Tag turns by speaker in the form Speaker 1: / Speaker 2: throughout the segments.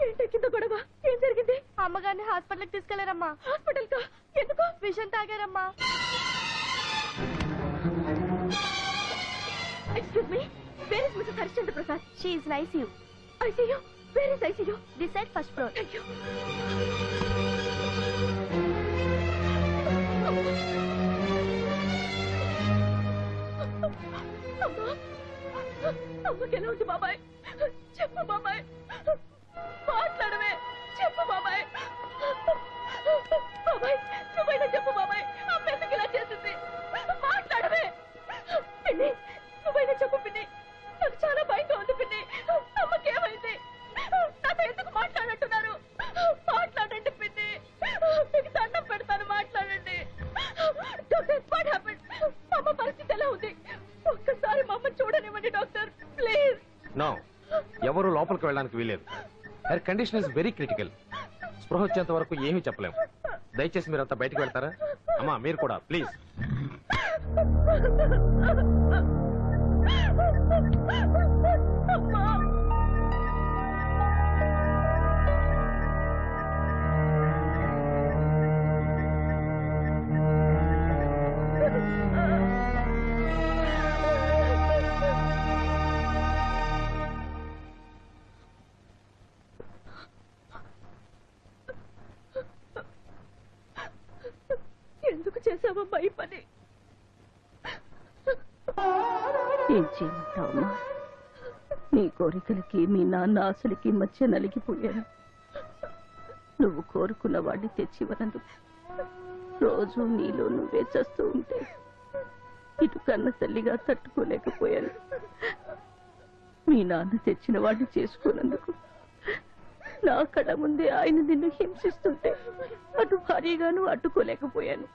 Speaker 1: ఏంటి కింద గొడవ? ఏం జరిగింది? అమ్మగారిని హాస్పిటల్కి తీసుకెళ్లారమ్మా. హాస్పిటల్ కా? ఎందుకు? విషం తాగారమ్మా. Excuse me, where is mister Harishchandra Prasad? She is in ICU. ICU? Where is ICU? This side first floor. Thank you. అమ్మకి ఎలా ఉంది బాబాయ్? చెప్పు బాబాయ్, మాట్లాడవే, చెప్పు బాబాయ్. బాబాయ్ నువ్వైనా చెప్పు బాబాయ్, అమ్మ ఎందుకు ఇలా చేసింది? మాట్లాడవే పిన్ని, నువ్వైనా చెప్పు పిన్ని. నాకు చాలా భయంగా ఉంది పిన్ని. అమ్మకేమైంది? నాతో ఎందుకు మాట్లాడంటున్నారు? మాట్లాడండి పిన్ని, మీకు దండం పెడతాను, మాట్లాడండి. What happened? అమ్మ పరిస్థితి ఎలా ఉంది? ఒక్కసారి మా అమ్మ చూడనివ్వండి డాక్టర్, ప్లీజ్.
Speaker 2: నో, ఎవరు లోపలికి వెళ్ళడానికి వీలేదు. Her condition is very critical. స్పృహ వచ్చేంత వరకు ఏమీ చెప్పలేము. దయచేసి మీరంతా బయటకు వెళ్తారా? అమ్మా మీరు కూడా ప్లీజ్.
Speaker 1: ఎందుకు చేసావమ్మా ఈ పని?
Speaker 3: ఏం చేయమంటావమ్మా? నీ కోరికలకి మీ నాన్న ఆశలకి మధ్య నలిగిపోయాను. నువ్వు కోరుకున్న వాడిని తెచ్చివ్వనందుకు రోజు నీలో నువ్వే చేస్తూ ఉంటే ఇటు కన్న తల్లిగా తట్టుకోలేకపోయాను. మీ నాన్న తెచ్చిన వాడిని చేసుకున్నందుకు నా కళ్ళ ముందే ఆయన నిన్ను హింసిస్తుంటే అటు భారీగాను అడ్డుకోలేకపోయాను.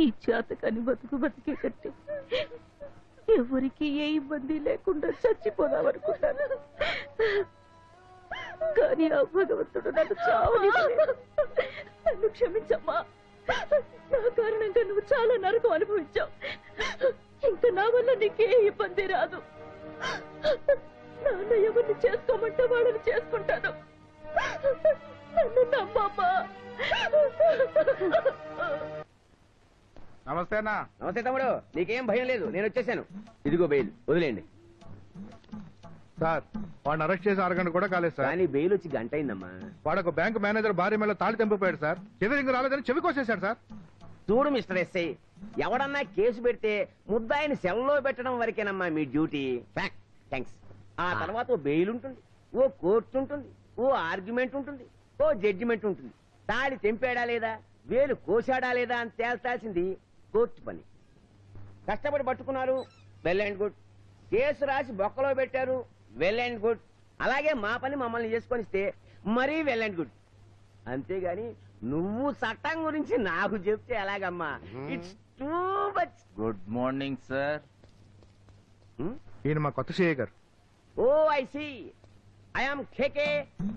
Speaker 3: ఈ చేతకాని బతుకు బతికే కట్టి ఎవరికి ఏ ఇబ్బంది లేకుండా చచ్చిపోదామనుకున్నాను. కానీ ఆ భగవంతుడు నన్ను చావనివ్వలేదు.
Speaker 1: నన్ను క్షమించమ్మా. నా కారణంగా నువ్వు చాలా నరకం అనుభవించావు. ఇంకా నా వల్ల నీకే ఇబ్బంది రాదు. నాన్న ఎవరిని చేసుకోమంటే వాళ్ళని చేసుకుంటాను. నన్ను నమ్మమ్మా.
Speaker 4: నమస్తే అన్నా.
Speaker 5: నమస్తే తమ్ముడు, నీకేం భయం లేదు, నేను వచ్చేసాను. ఇదిగో బెయిల్, వదిలేండి.
Speaker 4: సార్ వాడిని అరెస్ట్ చేసి 6 గంటలు కూడా కాలేదు సార్.
Speaker 5: కానీ బెయిల్ వచ్చి గంట అయిందమ్మా.
Speaker 4: వాడు ఒక బ్యాంక్ మేనేజర్ భార్య మీద తాళి తెంపిపోయాడు సార్. చెవి రాలేదని చెవి కోసేశాడు సార్.
Speaker 5: చూడు మిస్టర్ ఎస్ఐ, ఎవడన్నా కేసు పెడితే ముద్దాయిని సెల్లో పెట్టడం వరకేనమ్మా మీ డ్యూటీ. థ్యాంక్స్. ఆ తర్వాత ఓ బెయిల్ ఉంటుంది, ఓ కోర్టు ఉంటుంది, ఓ ఆర్గ్యుమెంట్ ఉంటుంది, ఓ జడ్జిమెంట్ ఉంటుంది. తాళి తెంపాడా లేదా, వేలు కోసాడా లేదా అని తేల్చాల్సింది కోర్టు పని. కష్టపడి పట్టుకున్నారు, వెల్ అండ్ గుడ్. కేసు రాసి బొక్కలో పెట్టారు, వెల్ అండ్ గుడ్. అలాగే మా పని మమ్మల్ని చేసుకొనిస్తే మరీ వెల్ అండ్ గుడ్. అంతేగాని నువ్వు చట్టం గురించి నాకు చెప్తే ఎలాగమ్మా? It's too much.
Speaker 6: Good morning sir.
Speaker 4: ఈయన మా కొత్త సిఐ గారు.
Speaker 5: Oh I see. I am KK,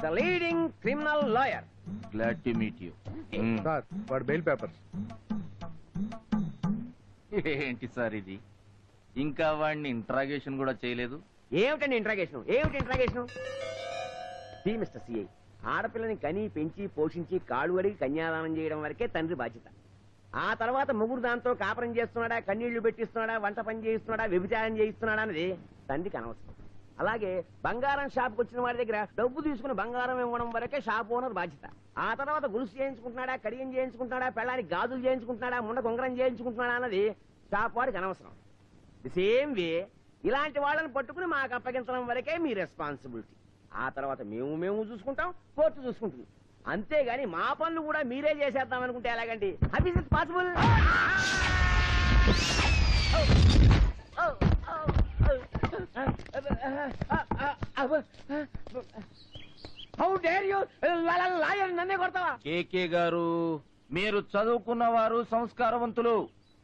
Speaker 5: the leading criminal lawyer.
Speaker 6: Glad to meet you.
Speaker 4: Sir వాడు బెయిల్ పేపర్స్.
Speaker 6: ఏంటి సార్ ఇది? ఇంకా వాడిని ఇంట్రాగేషన్ కూడా చేయలేదు.
Speaker 5: ఏమిటండి ఇంట్రాగేషన్? ఏమిటి ఇంట్రాగేషన్? సి మిస్టర్ సిఐ, ఆడపిల్లని కని పెంచి పోషించి కాళ్ళు అడిగి కన్యాదానం చేయడం వరకే తండ్రి బాధ్యత. ఆ తర్వాత ముగ్గురు దాంతో కాపురం చేస్తున్నాడా, కన్నీళ్లు పెట్టిస్తున్నాడా, వంట పని చేయిస్తున్నాడా, వ్యభిచారం చేయిస్తున్నాడా అనేది తండ్రికి అనవసరం. అలాగే బంగారం షాప్కి వచ్చిన వాడి దగ్గర డబ్బు తీసుకుని బంగారం ఇవ్వడం వరకే షాప్ ఓనర్ బాధ్యత. ఆ తర్వాత గులుసు చేయించుకుంటున్నాడా, కడియం చేయించుకుంటున్నాడా, పెళ్ళానికి గాజులు చేయించుకుంటున్నాడా, ముండ కొంగరం చేయించుకుంటున్నాడా అన్నది షాప్ వాడికి అనవసరం. ది సేమ్ వే ఇలాంటి వాళ్ళని పట్టుకుని మాకు అప్పగించడం వరకే మీ రెస్పాన్సిబిలిటీ. ఆ తర్వాత మేము చూసుకుంటాం, కోర్టు చూసుకుంటుంది. అంతేగాని మా పనులు కూడా మీరే చేసేద్దాం అనుకుంటే ఎలాగండి? How is it possible? How dare you lawyer, నన్నే కొడతావా?
Speaker 6: కేకే గారు, మీరు చదువుకున్న వారు, సంస్కారవంతులు.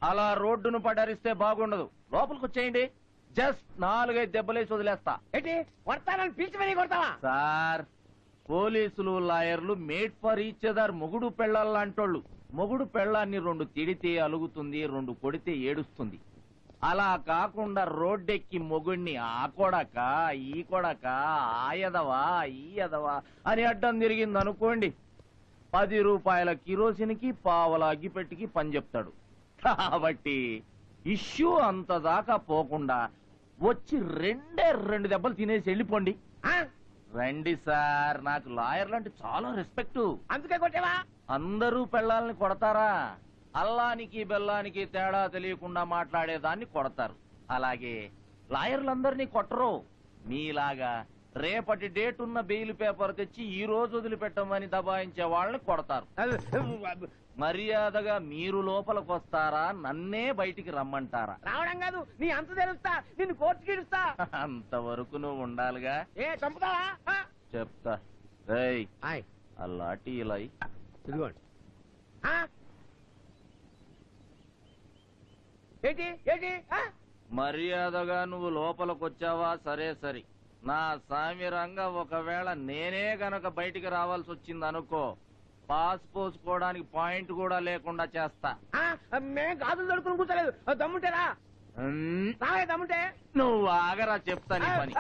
Speaker 6: అలా రోడ్డును పడరిస్తే బాగుండదు. లోపలికి వచ్చేయండి. జస్ట్ 4-5 దెబ్బలేసి వదిలేస్తా.
Speaker 5: ఏంటి కొడతానని పిలిచి మరీ కొడతావా?
Speaker 6: సార్, పోలీసులు లాయర్లు మేడ్ ఫర్ ఈచ్ అదర్. మొగుడు పెళ్ళాలంటోళ్ళు. మొగుడు పెళ్ళాన్ని 2 తిడితే అలుగుతుంది, 2 కొడితే ఏడుస్తుంది. అలా కాకుండా రోడ్డెక్కి మొగుణ్ణి ఆ కొడక ఈ కొడక ఆయదవా ఈ ఎదవా అని అడ్డం తిరిగింది అనుకోండి, 10 రూపాయల కిరోసిన్కి పావలా అగ్గిపెట్టికి పని చెప్తాడు. కాబట్టి ఇష్యూ అంత దాకా పోకుండా వచ్చి 2 దెబ్బలు తినేసి వెళ్ళిపోండి. రండి సార్, నాకు లాయర్లు అంటే చాలా రెస్పెక్ట్.
Speaker 5: అందుకే కొట్టేవా?
Speaker 6: అందరూ పెళ్ళాలని కొడతారా? అల్లానికి బెల్లానికి తేడా తెలియకుండా మాట్లాడేదాన్ని కొడతారు. అలాగే లాయర్లందరినీ కొట్టరు. మీలాగా రేపటి డేట్ ఉన్న బెయిల్ పేపర్ తెచ్చి ఈ రోజు వదిలిపెట్టమని దబాయించే వాళ్ళని కొడతారు. మర్యాదగా మీరు లోపలికి వస్తారా, నన్నే బయటికి రమ్మంటారా?
Speaker 5: రావడం కాదు, నీ అంత తెలుస్తా, నిన్ను కోర్టుకి ఇడుస్తా.
Speaker 6: అంతవరకు నువ్వు ఉండాలిగా.
Speaker 5: ఏ చంపుతావా?
Speaker 6: చెప్తా. రేయ్, ఆ లాఠీ ఇలా ఇయ్యి.
Speaker 5: ఇదిగోండి. ఏంటి ఏంటి?
Speaker 6: మర్యాదగా నువ్వు లోపలికి వచ్చావా? సరే సరే. నా సామిరంగా ఒకవేళ నేనే గనక బయటికి రావాల్సి వచ్చింది అనుకో, పాస్ పోసుకోవడానికి పాయింట్ కూడా లేకుండా చేస్తా.
Speaker 5: మేం గాజులు దొడుకుని కూర్చోలేదు. దమ్ముంటేరా రావే, దమ్ముంటే
Speaker 6: నువ్వు ఆగరా, చెప్తా నీ పని.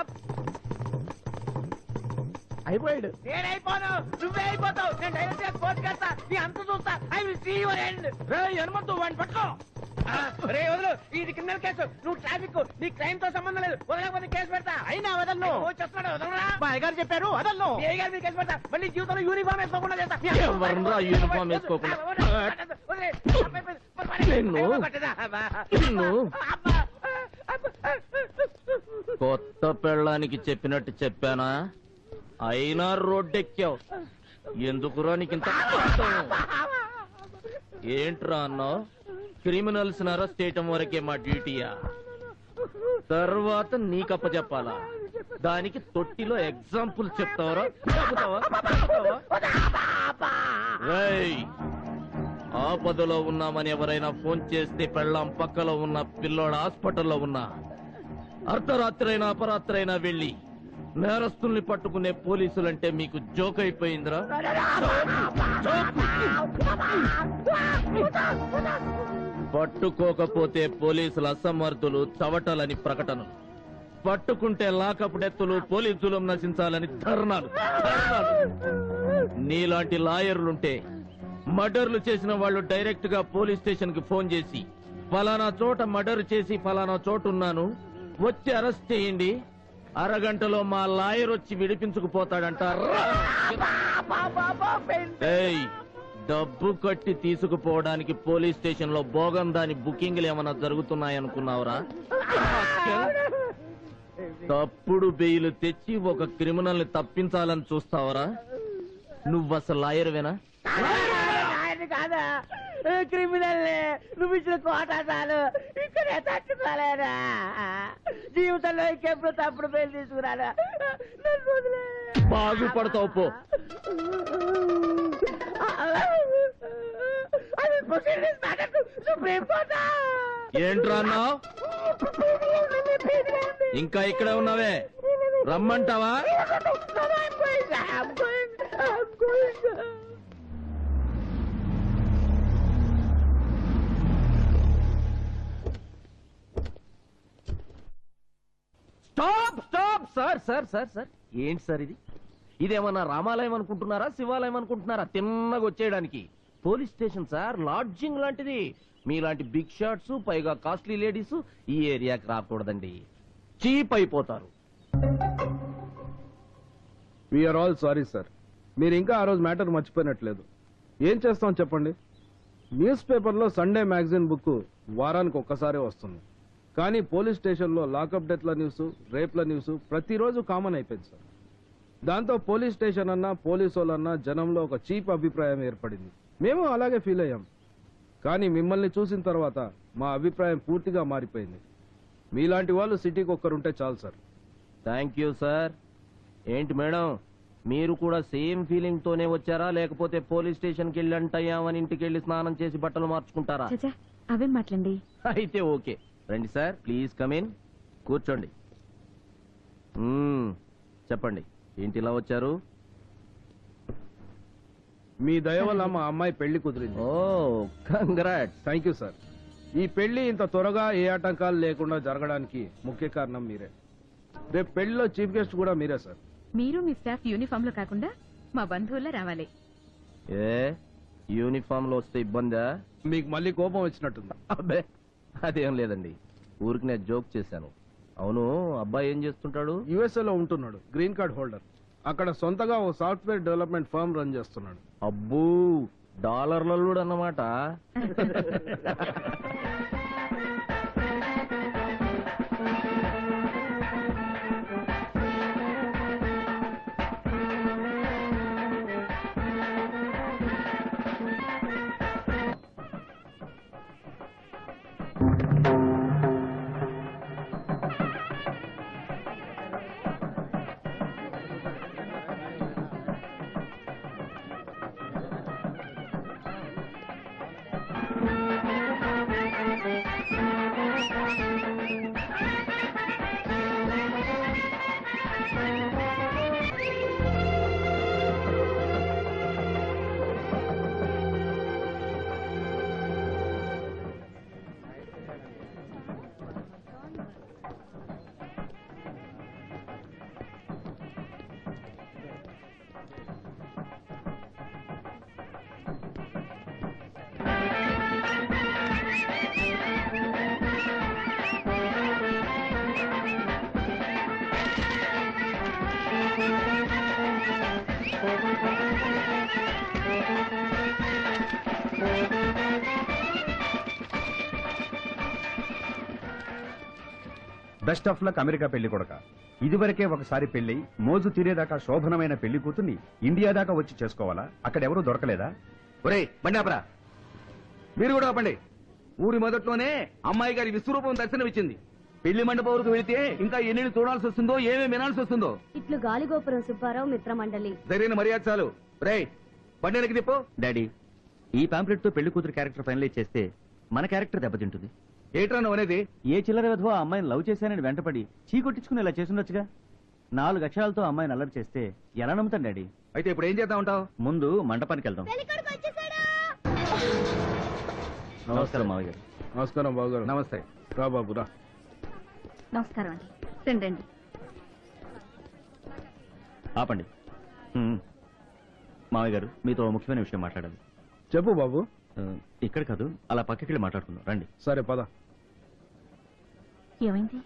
Speaker 5: అయిపోయాడు. నేనైపోను, నువ్వే అయిపోతావు. నేను డైరెక్ట్ గా కోర్టుకి వెళ్తా, నీ అంత చూస్తా. I will see your end.
Speaker 6: Hanumanthu వాడిని పట్టుకో.
Speaker 5: రే వదులు, ఇది క్రిమినల్ కేసు. నువ్వు ట్రాఫిక్, నీ క్రైమ్ తో సంబంధం లేదు. వదలకపోతే కేసు పెడతా. అయినా వదలను. వచ్చేస్తున్నాడు, వదలరా. మా అయ్యగారు చెప్పారు వదలను. మీ అయ్యగారు మీ కేసు పెడతా. మళ్ళీ జీవితంలో యూనిఫామ్ వేసుకోకుండా చేస్తా.
Speaker 6: ఎవర్రా యూనిఫామ్ వేసుకోకుండా? కొత్త పెళ్ళానికి చెప్పినట్టు చెప్పానా? అయినా రోడ్డెక్కావు. ఎందుకురా నీకింత? ఏంట్రా అన్నావు? క్రిమినల్స్ అరెస్ట్ చేయటం వరకే మా డ్యూటీయా? తర్వాత నీకప్ప చెప్పాలా? దానికి తొట్టిలో ఎగ్జాంపుల్ చెప్తావరా? ఆపదలో ఉన్నామని ఎవరైనా ఫోన్ చేస్తే పెళ్ళాం పక్కలో ఉన్న పిల్లోడ హాస్పిటల్లో ఉన్నా, అర్ధరాత్రి అయినా అపరాత్రి అయినా వెళ్ళి నేరస్తుల్ని పట్టుకునే పోలీసులంటే మీకు జోక్ అయిపోయిందిరా? పట్టుకోకపోతే పోలీసులు అసమర్థులు, చవటలని ప్రకటనలు, పట్టుకుంటే లాకప్ డెత్తులు, పోలీసులు నశించాలని ధర్నాలు. నీలాంటి లాయర్లుంటే మర్డర్లు చేసిన వాళ్ళు డైరెక్ట్ గా పోలీస్ స్టేషన్ కి ఫోన్ చేసి, ఫలానా చోట మర్డర్ చేసి ఫలానా చోటున్నాను, వచ్చి అరెస్ట్ చేయండి, అరగంటలో మా లాయర్ వచ్చి విడిపించుకుపోతాడంటారా? డబ్బు కట్టి తీసుకుపోవడానికి పోలీస్ స్టేషన్ లో బోగందాని బుకింగ్లు ఏమైనా జరుగుతున్నాయనుకున్నావురా? తప్పుడు బెయిల్ తెచ్చి ఒక క్రిమినల్ ని తప్పించాలని చూస్తావరా? నువ్వు అసలు లాయర్వేనా?
Speaker 5: కాదా, క్రిమినల్. నువ్వు ఇచ్చిన కోటాటాలు ఇక్కడే తట్టుకోలేరా? జీవితంలో ఇంకెప్పుడు తప్పుడు బెయిల్ తీసుకురారా?
Speaker 6: బాగుపడతావు పో. ఏంట్రా అన్నావు? ఇంకా ఇక్కడే ఉన్నావే, రమ్మంటావా? Stop stop sir sir sir sir ఏంటి సార్ ఇది? ఇదేమన్నా రామాలయం అనుకుంటున్నారా, శివాలయం అనుకుంటున్నారా తిన్నగా వచ్చేయడానికి? పోలీస్ స్టేషన్ సార్, లాడ్జింగ్ లాంటిది. మీలాంటి బిగ్ షాట్స్, పైగా కాస్ట్లీ లేడీస్ ఈ ఏరియాకి రాకూడదండి, చీప్ అయిపోతారు.
Speaker 4: We are all sorry. Sir ఇంకా ఆ రోజు మ్యాటర్ మర్చిపోయినట్లేదు. ఏం చేస్తాం చెప్పండి? న్యూస్ పేపర్లో సండే మ్యాగజైన్ బుక్ వారానికి ఒక్కసారే వస్తుంది. కానీ పోలీస్ స్టేషన్లో లాకప్ డెత్ల న్యూస్, రేప్ల న్యూస్ ప్రతిరోజు కామన్ అయిపోయింది సార్. దాంతో పోలీస్ స్టేషన్ అన్నా, పోలీసు వాళ్ళన్నా జనంలో ఒక చీప్ అభిప్రాయం ఏర్పడింది. మేము అలాగే ఫీల్ అయ్యాం. కానీ మిమ్మల్ని చూసిన తర్వాత మా అభిప్రాయం పూర్తిగా మారిపోయింది. మీలాంటి వాళ్ళు సిటీకి ఒక్కరుంటే చాలు సార్.
Speaker 6: Thank you sir. ఏంటి మేడం, మీరు కూడా సేమ్ ఫీలింగ్ తోనే వచ్చారా, లేకపోతే పోలీస్ స్టేషన్కి వెళ్ళి అంటయ్యామని ఇంటికి వెళ్ళి స్నానం చేసి బట్టలు మార్చుకుంటారా?
Speaker 3: అవే మాట్లాడండి.
Speaker 6: అయితే ఓకే, రండి సార్, ప్లీజ్ కమ్ ఇన్, కూర్చోండి. చెప్పండి, ఏంటి ఇలా వచ్చారు?
Speaker 4: మీ దయ వల్ల మా అమ్మాయి పెళ్లి కుదిరింది.
Speaker 6: ఓ కంగ్రాట్స్.
Speaker 4: Thank you sir. ఈ పెళ్లి ఇంత త్వరగా ఏ ఆటంకాలు లేకుండా జరగడానికి ముఖ్య కారణం మీరే. రేపు పెళ్లిలో చీఫ్ గెస్ట్ కూడా మీరే సార్.
Speaker 3: మీరు మీ స్టాఫ్ యూనిఫామ్ లో కాకుండా మా బంధువుల్లో రావాలి.
Speaker 6: ఏ యూనిఫామ్ లో వస్తే ఇబ్బందా?
Speaker 4: మీకు మళ్ళీ కోపం వచ్చినట్టుంది.
Speaker 6: అబ్బే అదేం లేదండి, ఊరికి నేను జోక్ చేశాను. అవును, అబ్బాయి ఏం చేస్తుంటాడు?
Speaker 4: USA లో ఉంటున్నాడు, గ్రీన్ కార్డ్ హోల్డర్. అక్కడ సొంతగా ఓ సాఫ్ట్వేర్ డెవలప్మెంట్ ఫర్మ్ రన్ చేస్తున్నాడు.
Speaker 6: అబ్బూ, డాలర్లలో అన్నమాట.
Speaker 7: బెస్ట్ ఆఫ్ లక్ అమెరికా పెళ్లి కొడక. ఇదివరకే ఒకసారి పెళ్లి మోజు తీరేదాకా శోభనమైన పెళ్లి కూతుర్ని ఇండియా దాకా వచ్చి చేసుకోవాలా? అక్కడెవరూ దొరకలేదా?
Speaker 6: ఒరే బండాపరా, మీరు కూడా ఆపండి. ఊరి మొదట్లోనే అమ్మాయి గారి విశ్వరూపం దర్శనమిచ్చింది. పెళ్లి మండపం వెళితే ఇంకా ఎన్ని చూడాల్సి వస్తుందో, ఏమేమి వినాల్సి వస్తుందో.
Speaker 8: ఇట్లు గాలిగోపురం సుబ్బారావు మిత్రమండలి.
Speaker 6: జరిగిన మర్యాద చాలు. రే బండి తిప్పు.
Speaker 7: డాడీ, ఈ పాంప్లెట్ తో పెళ్లి కూతురు క్యారెక్టర్ ఫైనలైజ్ చేస్తే మన క్యారెక్టర్ దెబ్బతింటుంది.
Speaker 6: ఏట్రా నువ్వు అనేది?
Speaker 7: ఏ చిల్లర విధవ అమ్మాయిని లవ్ చేశానని వెంటపడి చీకొట్టించుకుని ఇలా చేసుండొచ్చుగా. 4 అక్షరాలతో అమ్మాయిని అల్లరి చేస్తే ఎలా నమ్ముతాను డాడీ?
Speaker 6: అయితే ఇప్పుడు ఏం చేద్దా ఉంటావు?
Speaker 7: ముందు మండపానికి వెళ్దాం. నమస్కారం మావయ్య గారు.
Speaker 4: నమస్కారం బాబు గారు.
Speaker 6: నమస్తే.
Speaker 4: రా బాబు రా.
Speaker 3: నమస్కారం అండి. రండి రండి.
Speaker 7: ఆపండి. మావయ్య గారు, మీతో ఓ ముఖ్యమైన విషయం మాట్లాడాలి.
Speaker 4: చెప్పు బాబు.
Speaker 7: ఇక్కడ కాదు, అలా పక్కకి వెళ్ళి మాట్లాడుకుందాం రండి.
Speaker 4: సరే పద.
Speaker 3: ఏమైంది?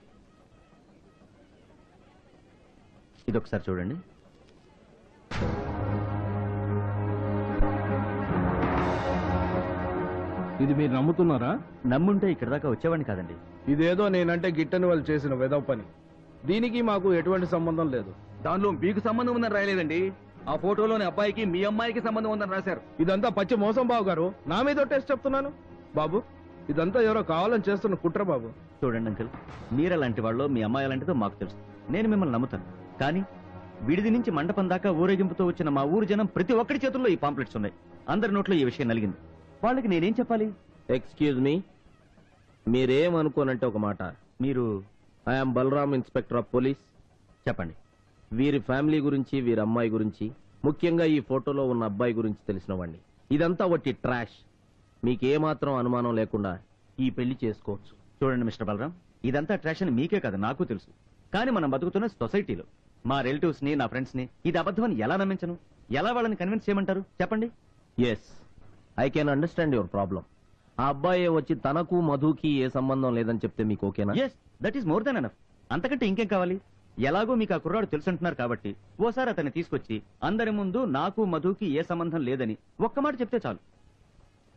Speaker 7: ఇదొకసారి చూడండి.
Speaker 4: ఇది మీరు నమ్ముతున్నారా?
Speaker 7: నమ్ముంటే ఇక్కడ దాకా వచ్చేవాడిని కాదండి.
Speaker 4: ఇదేదో నేనంటే గిట్టని వాళ్ళు చేసిన వెదవ పని. దీనికి మాకు ఎటువంటి సంబంధం లేదు.
Speaker 6: దానిలో మీకు సంబంధం ఉందని రాయలేదండి. ఆ ఫోటోలోని అబ్బాయికి మీ అమ్మాయికి సంబంధం ఉందని రాశారు.
Speaker 4: ఇదంతా పచ్చి మోసం బాబు గారు. నా మీద టెస్ట్ చెప్తున్నాను బాబు. ఇదంతా ఎవరో కావాలని చేస్తున్న కుట్ర బాబు.
Speaker 7: చూడండి అంకుల్, మీరలాంటి వాళ్ళు, మీ అమ్మాయి అలాంటిదో మాకు తెలుసు. నేను మిమ్మల్ని నమ్ముతాను. కానీ విడిది నుంచి మండపం దాకా ఊరేగింపుతో వచ్చిన మా ఊరు జనం ప్రతి ఒక్కరి చేతుల్లో ఈ పాంప్లెట్స్ ఉన్నాయి. అందరి నోట్లో ఈ విషయం నలిగింది. వాళ్ళకి నేనేం చెప్పాలి?
Speaker 5: ఎక్స్క్యూజ్ మీ, మీరేమనుకోనంటే ఒక మాట.
Speaker 7: మీరు
Speaker 5: I'm Balaram, inspector of police.
Speaker 7: చెప్పండి.
Speaker 5: వీరి ఫ్యామిలీ గురించి, వీరి అమ్మాయి గురించి, ముఖ్యంగా ఈ ఫోటోలో ఉన్న అబ్బాయి గురించి తెలిసిన వాడిని. ఇదంతా వట్టి ట్రాష్. మీకేమాత్రం అనుమానం లేకుండా ఈ పెళ్లి చేసుకోవచ్చు.
Speaker 7: చూడండి మిస్టర్ బలరాం, ఇదంతా ట్రాష్ అని మీకే కాదు నాకు తెలుసు. కానీ మనం బతుకుతున్న సొసైటీలో మా రిలేటివ్స్ ని, నా ఫ్రెండ్స్ ని ఇది అబద్ధమని ఎలా నమ్మించను? ఎలా వాళ్ళని కన్విన్స్ చేయమంటారు చెప్పండి?
Speaker 5: Yes, I can understand your problem. ఆ అబ్బాయి వచ్చి తనకు మధుకి ఏ సంబంధం లేదని చెప్తే మీకు ఓకేనా?
Speaker 7: Yes, that is more than enough. అంతకంటే ఇంకేం కావాలి? ఎలాగో మీకు ఆ కుర్రాడు తెలుసుంటున్నారు కాబట్టి ఓసారి అతన్ని తీసుకొచ్చి అందరి ముందు నాకు మధుకి ఏ సంబంధం లేదని ఒక్క మాట చెప్తే చాలు.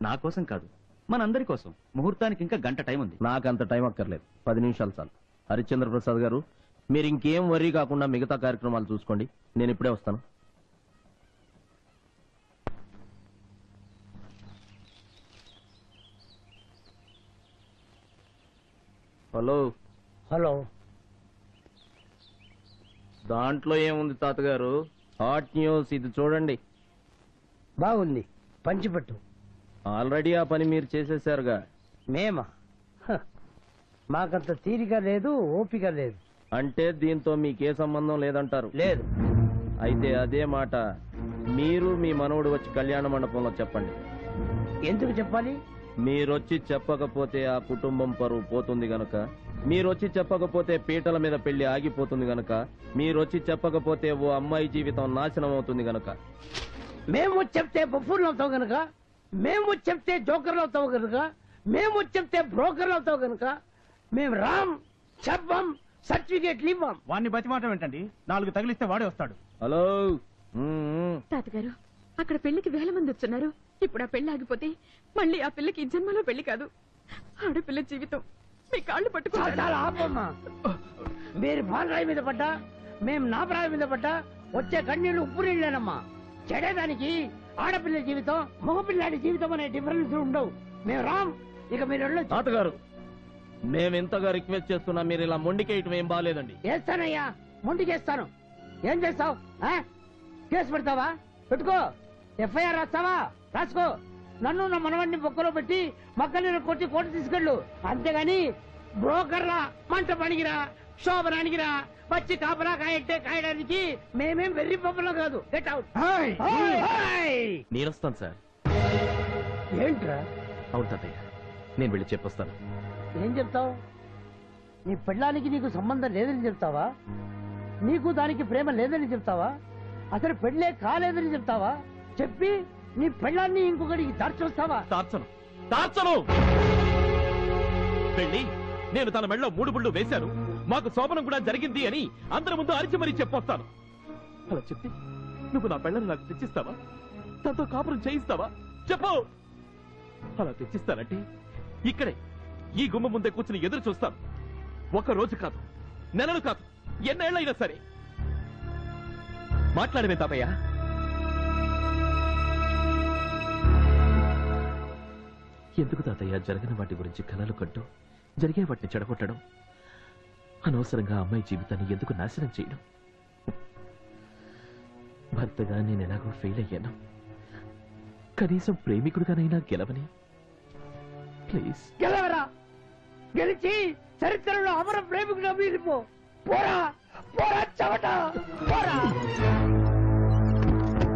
Speaker 7: నా కోసం కాదు, మనందరి కోసం. ముహూర్తానికి ఇంకా గంట టైం ఉంది.
Speaker 5: నాకంత టైం అక్కర్లేదు, 10 నిమిషాలు చాలు. హరిశ్చంద్ర ప్రసాద్ గారు, మీరు ఇంకేం వర్రీ కాకుండా మిగతా కార్యక్రమాలు చూసుకోండి. నేను ఇప్పుడే వస్తాను. హలో.
Speaker 9: హలో.
Speaker 5: దాంట్లో ఏముంది తాతగారు? హాట్ న్యూస్ ఇది చూడండి.
Speaker 9: బాగుంది, పంచిపెట్టు.
Speaker 5: ఆల్రెడీ ఆ పని మీరు చేసేశారుగా.
Speaker 9: మేమా? మాకంత తీరిక లేదు, ఓపిక లేదు.
Speaker 5: అంటే దీంతో మీకే సంబంధం లేదంటారు?
Speaker 9: లేదు.
Speaker 5: అయితే అదే మాట మీరు మీ మనవడు వచ్చి కళ్యాణ మండపంలో చెప్పండి.
Speaker 9: ఎందుకు చెప్పాలి?
Speaker 7: మీరొచ్చి చెప్పకపోతే ఆ కుటుంబం పరువు పోతుంది గనక, మీరొచ్చి చెప్పకపోతే పీటల మీద పెళ్లి ఆగిపోతుంది గనక, మీరొచ్చి చెప్పకపోతే ఓ అమ్మాయి జీవితం నాశనం అవుతుంది గనక.
Speaker 9: మేము చెప్తే బఫూర్లు అవుతావు గనుక, మేము చెప్తే జోకర్లు అవుతావు గనుక, మేము చెప్తే బ్రోకర్లు అవుతావు గనుక మేము రామ్ చెప్పం, సర్టిఫికేట్లు ఇవ్వం.
Speaker 6: వాడిని బతిమాటం ఏంటండి? 4 తగిలిస్తే వాడే వస్తాడు.
Speaker 7: హలో.
Speaker 1: తాతగారు అక్కడ పెళ్లికి వేల మంది వచ్చున్నారు. ఇప్పుడు ఆ పెళ్లి ఆగిపోతే మళ్ళీ ఆ పిల్లకి ఈ జన్మలో పెళ్లి కాదు, ఆడపిల్ల జీవితం. మీ కాళ్ళు పట్టుకుంటారు.
Speaker 9: చాలా ఆపమ్మా. మీరు పాలరాయి మీద పడ్డా, మేము నాపరాయి మీద పడ్డా వచ్చే కన్నీళ్లు ఉప్పు నీళ్ళేనమ్మా. చెడేదానికి ఆడపిల్ల జీవితం, మగపిల్లాడి జీవితం అనే డిఫరెన్స్ ఉండవు. మేము రామ్, ఇక మీరు వెళ్ళొచ్చు.
Speaker 7: తాతగారు, మేము ఇంతగా రిక్వెస్ట్ చేస్తున్నా, మీరు ఇలా మొండికేయటం ఏం బాగాలేదండి.
Speaker 9: వేస్తానయ్యా, ముందుకేస్తాను. ఏం చేస్తావు? కేసు పెడతావా? పెట్టుకో. ఎఫ్ఐఆర్ రాస్తావా? రాసుకో. నన్ను నా మనవడిని బొక్కలో పెట్టి మక్కలు కొట్టి కోర్టు తీసుకెళ్ళు. అంతేగాని బ్రోకర్లా మంట పనికిరా, శోభనానికిరా, వచ్చి కాపలా కాయట్టే కాయడానికి మేమేం వెర్రి పప్పులో కాదు. Get out.
Speaker 2: నేను వస్తాను సార్.
Speaker 9: ఏంట్రా?
Speaker 2: అవును తాతయ్య, నేను వెళ్ళి చెప్పొస్తాను.
Speaker 9: ఏం చెప్తావు? నీ పెళ్ళానికి నీకు సంబంధం లేదని చెప్తావా? నీకు దానికి ప్రేమ లేదని చెప్తావా? అసలు పెళ్ళే కాలేదని చెప్తావా? చెప్పి నీ పెళ్ళాన్ని ఇంకొకటికి దార్చొస్తావా?
Speaker 2: తార్చను. పెళ్ళి నేను తన మెళ్ళలో 3 ముళ్ళు వేశాను, మాకు శోభనం కూడా జరిగింది అని అందరి ముందు అరిచి మరీ చెప్పొస్తాను. అలా చెప్పి నువ్వు నా పెళ్ళను నాకు తెచ్చిస్తావా? తనతో కాపురం చేయిస్తావా? చెప్పు. అలా తెచ్చిస్తానంటే ఇక్కడే ఈ గుమ్మ ముందే కూర్చుని ఎదురు చూస్తాను. 1 రోజు కాదు, నెలలు కాదు, ఎన్నేళ్ళైనా సరే. మాట్లాడమే తాతయ్య. ఎందుకు తాతయ్య జరగని వాటి గురించి కలలు కంటూ జరిగే వాటిని చెడగొట్టడం? అనవసరంగా అమ్మాయి జీవితాన్ని ఎందుకు నాశనం చేయడం? భర్తగా నేను ఎలాగో ఫెయిల్ అయ్యాను, కనీసం ప్రేమికుడిగానైనా గెలవని. ప్లీజ్
Speaker 9: గెలవరా? గెలిచి చరిత్రలో అమర ప్రేమికుడు మిగిలిపో. పోరా పోరా చవట.